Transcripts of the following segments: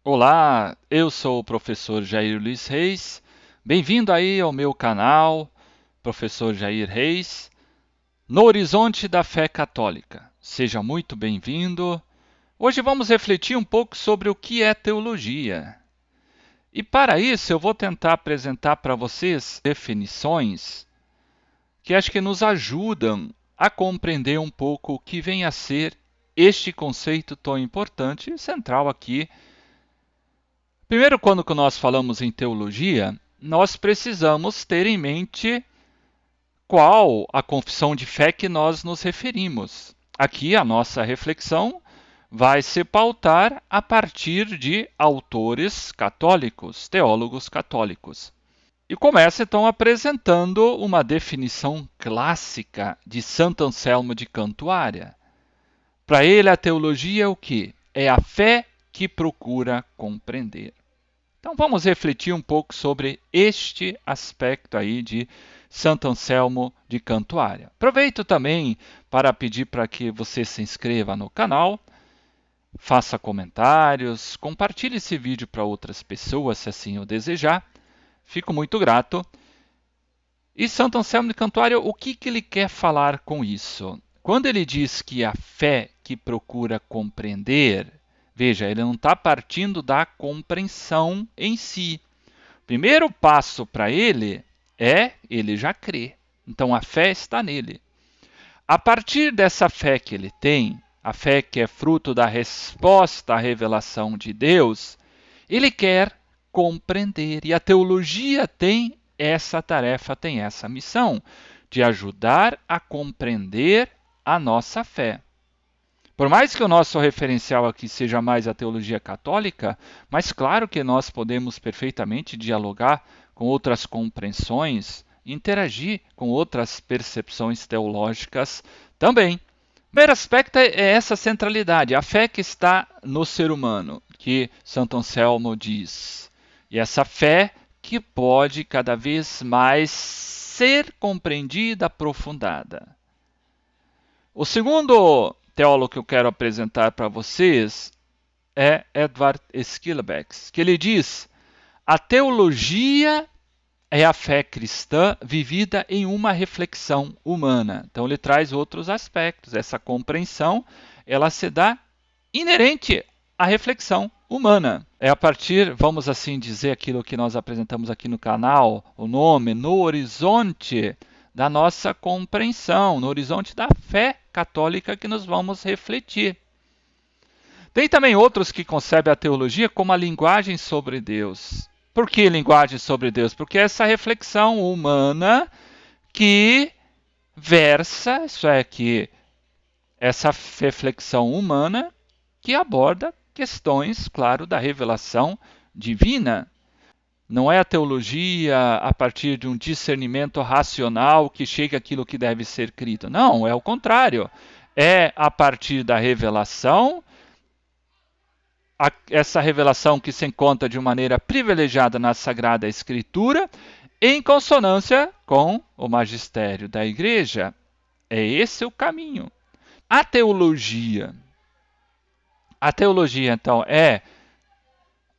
Olá, eu sou o professor Jair Luiz Reis. Bem-vindo aí ao meu canal, Professor Jair Reis, no Horizonte da Fé Católica. Seja muito bem-vindo. Hoje vamos refletir um pouco sobre o que é teologia. E para isso eu vou tentar apresentar para vocês definições que acho que nos ajudam a compreender um pouco o que vem a ser este conceito tão importante e central aqui. Primeiro, quando nós falamos em teologia, nós precisamos ter em mente qual a confissão de fé que nós nos referimos. Aqui a nossa reflexão vai se pautar a partir de autores católicos, teólogos católicos. E começa então apresentando uma definição clássica de Santo Anselmo de Cantuária. Para ele, a teologia é o quê? É a fé que procura compreender. Então vamos refletir um pouco sobre este aspecto aí de Santo Anselmo de Cantuária. Aproveito também para pedir para que você se inscreva no canal, faça comentários, compartilhe esse vídeo para outras pessoas, se assim o desejar. Fico muito grato. E Santo Anselmo de Cantuária, o que ele quer falar com isso? Quando ele diz que a fé que procura compreender, veja, ele não está partindo da compreensão em si. O primeiro passo para ele já crê. Então a fé está nele. A partir dessa fé que ele tem, a fé que é fruto da resposta à revelação de Deus, ele quer compreender. E a teologia tem essa tarefa, tem essa missão de ajudar a compreender a nossa fé. Por mais que o nosso referencial aqui seja mais a teologia católica, mas claro que nós podemos perfeitamente dialogar com outras compreensões, interagir com outras percepções teológicas também. O primeiro aspecto é essa centralidade, a fé que está no ser humano, que Santo Anselmo diz. E essa fé que pode cada vez mais ser compreendida, aprofundada. O segundo teólogo que eu quero apresentar para vocês é Edward Schillebeeckx, que ele diz: a teologia é a fé cristã vivida em uma reflexão humana. Então ele traz outros aspectos. Essa compreensão, ela se dá inerente à reflexão humana. É a partir, vamos assim dizer, aquilo que nós apresentamos aqui no canal, o nome, no horizonte da nossa compreensão, no horizonte da fé católica que nós vamos refletir. Tem também outros que concebem a teologia como a linguagem sobre Deus. Por que linguagem sobre Deus? Porque é essa reflexão humana que versa, isso é, que essa reflexão humana que aborda questões, claro, da revelação divina. Não é a teologia a partir de um discernimento racional que chega àquilo que deve ser crido. Não, é o contrário. É a partir da revelação, essa revelação que se encontra de maneira privilegiada na Sagrada Escritura, em consonância com o magistério da Igreja. É esse o caminho. A teologia, então, é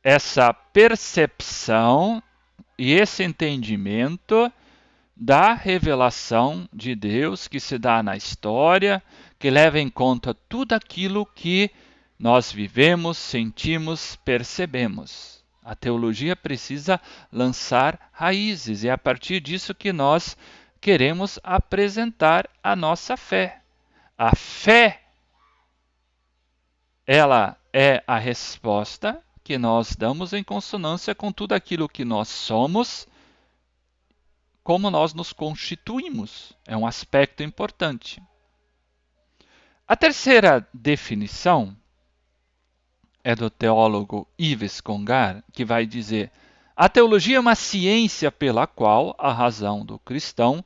essa percepção e esse entendimento da revelação de Deus que se dá na história, que leva em conta tudo aquilo que nós vivemos, sentimos, percebemos. A teologia precisa lançar raízes e é a partir disso que nós queremos apresentar a nossa fé. A fé, ela é a resposta que nós damos em consonância com tudo aquilo que nós somos, como nós nos constituímos. É um aspecto importante. A terceira definição é do teólogo Yves Congar, que vai dizer: a teologia é uma ciência pela qual a razão do cristão,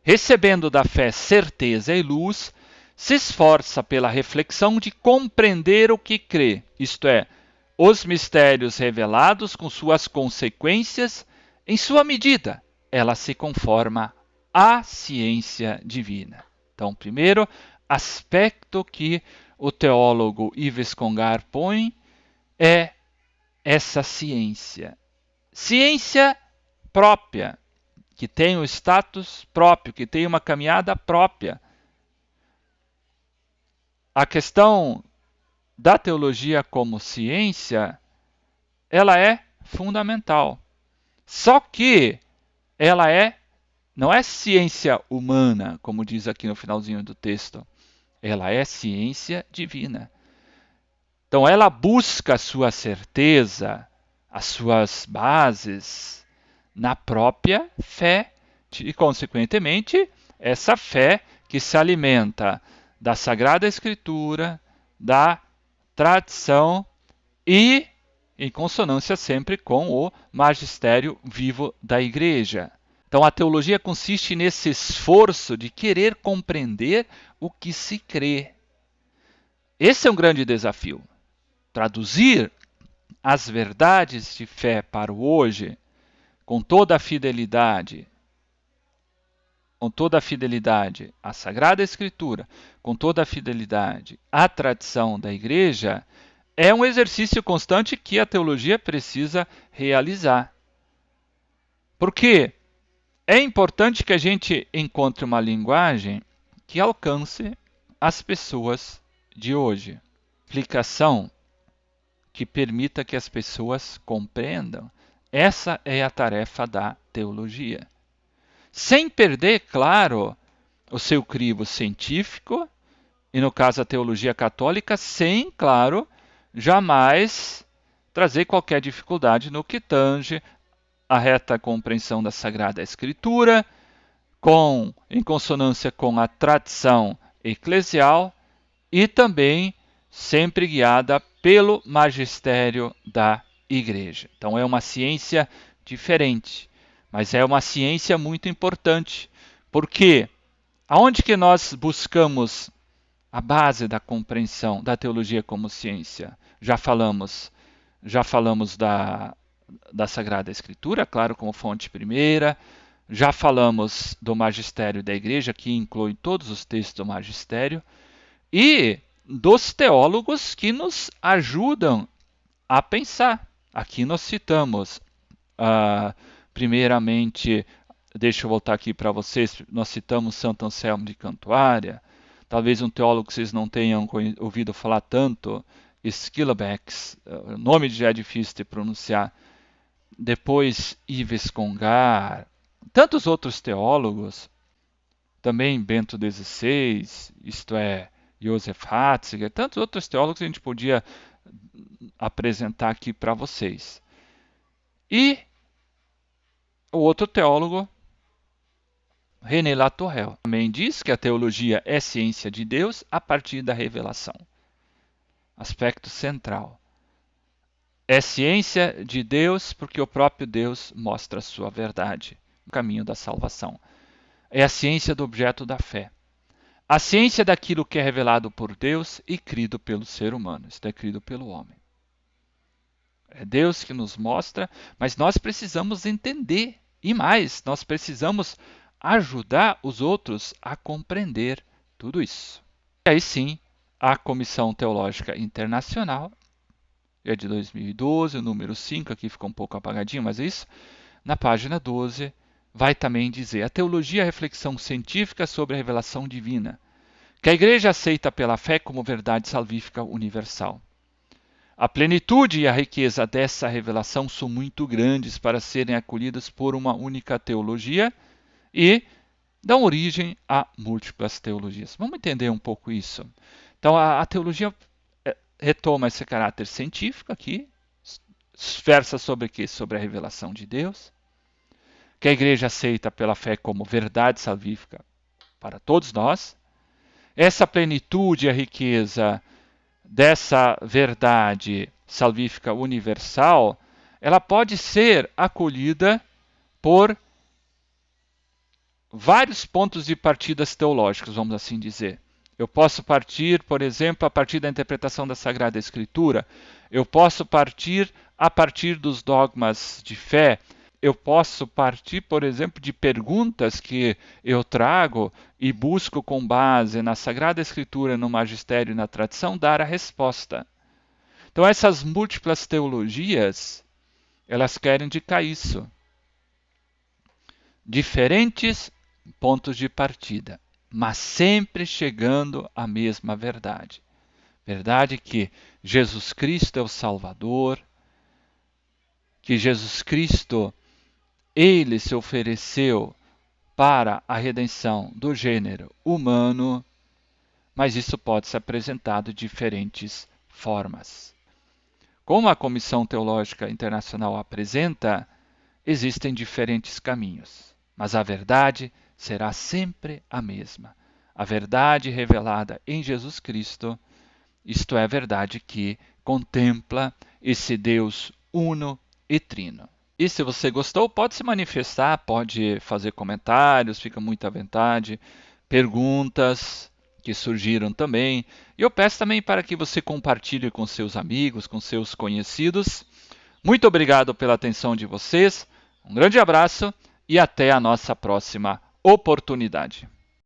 recebendo da fé certeza e luz, se esforça pela reflexão de compreender o que crê, isto é, os mistérios revelados com suas consequências, em sua medida, ela se conforma à ciência divina. Então, primeiro aspecto que o teólogo Yves Congar põe é essa ciência. Ciência própria, que tem um status próprio, que tem uma caminhada própria. A questão da teologia como ciência, ela é fundamental. Só que ela não é ciência humana, como diz aqui no finalzinho do texto. Ela é ciência divina. Então ela busca a sua certeza, as suas bases na própria fé e, consequentemente, essa fé que se alimenta da Sagrada Escritura, da tradição e em consonância sempre com o magistério vivo da Igreja. Então a teologia consiste nesse esforço de querer compreender o que se crê. Esse é um grande desafio. Traduzir as verdades de fé para o hoje com toda a fidelidade à Sagrada Escritura, com toda a fidelidade à tradição da Igreja, é um exercício constante que a teologia precisa realizar. Porque é importante que a gente encontre uma linguagem que alcance as pessoas de hoje. Explicação que permita que as pessoas compreendam. Essa é a tarefa da teologia. Sem perder, claro, o seu crivo científico, e no caso a teologia católica, sem, claro, jamais trazer qualquer dificuldade no que tange a reta compreensão da Sagrada Escritura, em consonância com a tradição eclesial e também sempre guiada pelo magistério da Igreja. Então é uma ciência diferente, mas é uma ciência muito importante, porque aonde que nós buscamos a base da compreensão da teologia como ciência? Já falamos da Sagrada Escritura, claro, como fonte primeira. Já falamos do magistério da Igreja, que inclui todos os textos do magistério, e dos teólogos que nos ajudam a pensar. Aqui nós citamos, primeiramente, deixa eu voltar aqui para vocês, nós citamos Santo Anselmo de Cantuária, talvez um teólogo que vocês não tenham ouvido falar tanto, Schillebeeckx, o nome já é difícil de pronunciar. Depois Yves Congar, tantos outros teólogos, também Bento XVI, isto é, Joseph Ratzinger, tantos outros teólogos que a gente podia apresentar aqui para vocês. E o outro teólogo, René Latourelle, também diz que a teologia é ciência de Deus a partir da revelação. Aspecto central. É ciência de Deus porque o próprio Deus mostra a sua verdade, o caminho da salvação. É a ciência do objeto da fé. A ciência daquilo que é revelado por Deus e crido pelo ser humano, isto é, crido pelo homem. É Deus que nos mostra, mas nós precisamos entender. E mais, nós precisamos ajudar os outros a compreender tudo isso. E aí sim, a Comissão Teológica Internacional, é de 2012, o número 5, aqui ficou um pouco apagadinho, mas é isso. Na página 12, vai também dizer: a teologia é a reflexão científica sobre a revelação divina, que a Igreja aceita pela fé como verdade salvífica universal. A plenitude e a riqueza dessa revelação são muito grandes para serem acolhidas por uma única teologia e dão origem a múltiplas teologias. Vamos entender um pouco isso. Então, a teologia retoma esse caráter científico aqui, versa sobre o quê? Sobre a revelação de Deus, que a Igreja aceita pela fé como verdade salvífica para todos nós. Essa plenitude e a riqueza dessa verdade salvífica universal, ela pode ser acolhida por vários pontos de partidas teológicos, vamos assim dizer. Eu posso partir, por exemplo, a partir da interpretação da Sagrada Escritura. Eu posso partir a partir dos dogmas de fé. Eu posso partir, por exemplo, de perguntas que eu trago e busco com base na Sagrada Escritura, no magistério e na tradição, dar a resposta. Então essas múltiplas teologias, elas querem indicar isso. Diferentes pontos de partida, mas sempre chegando à mesma verdade. Verdade que Jesus Cristo é o Salvador, que Jesus Cristo, ele se ofereceu para a redenção do gênero humano, mas isso pode ser apresentado de diferentes formas. Como a Comissão Teológica Internacional apresenta, existem diferentes caminhos, mas a verdade será sempre a mesma. A verdade revelada em Jesus Cristo, isto é, a verdade que contempla esse Deus uno e trino. E se você gostou, pode se manifestar, pode fazer comentários, fica muito à vontade, perguntas que surgiram também. E eu peço também para que você compartilhe com seus amigos, com seus conhecidos. Muito obrigado pela atenção de vocês, um grande abraço e até a nossa próxima oportunidade.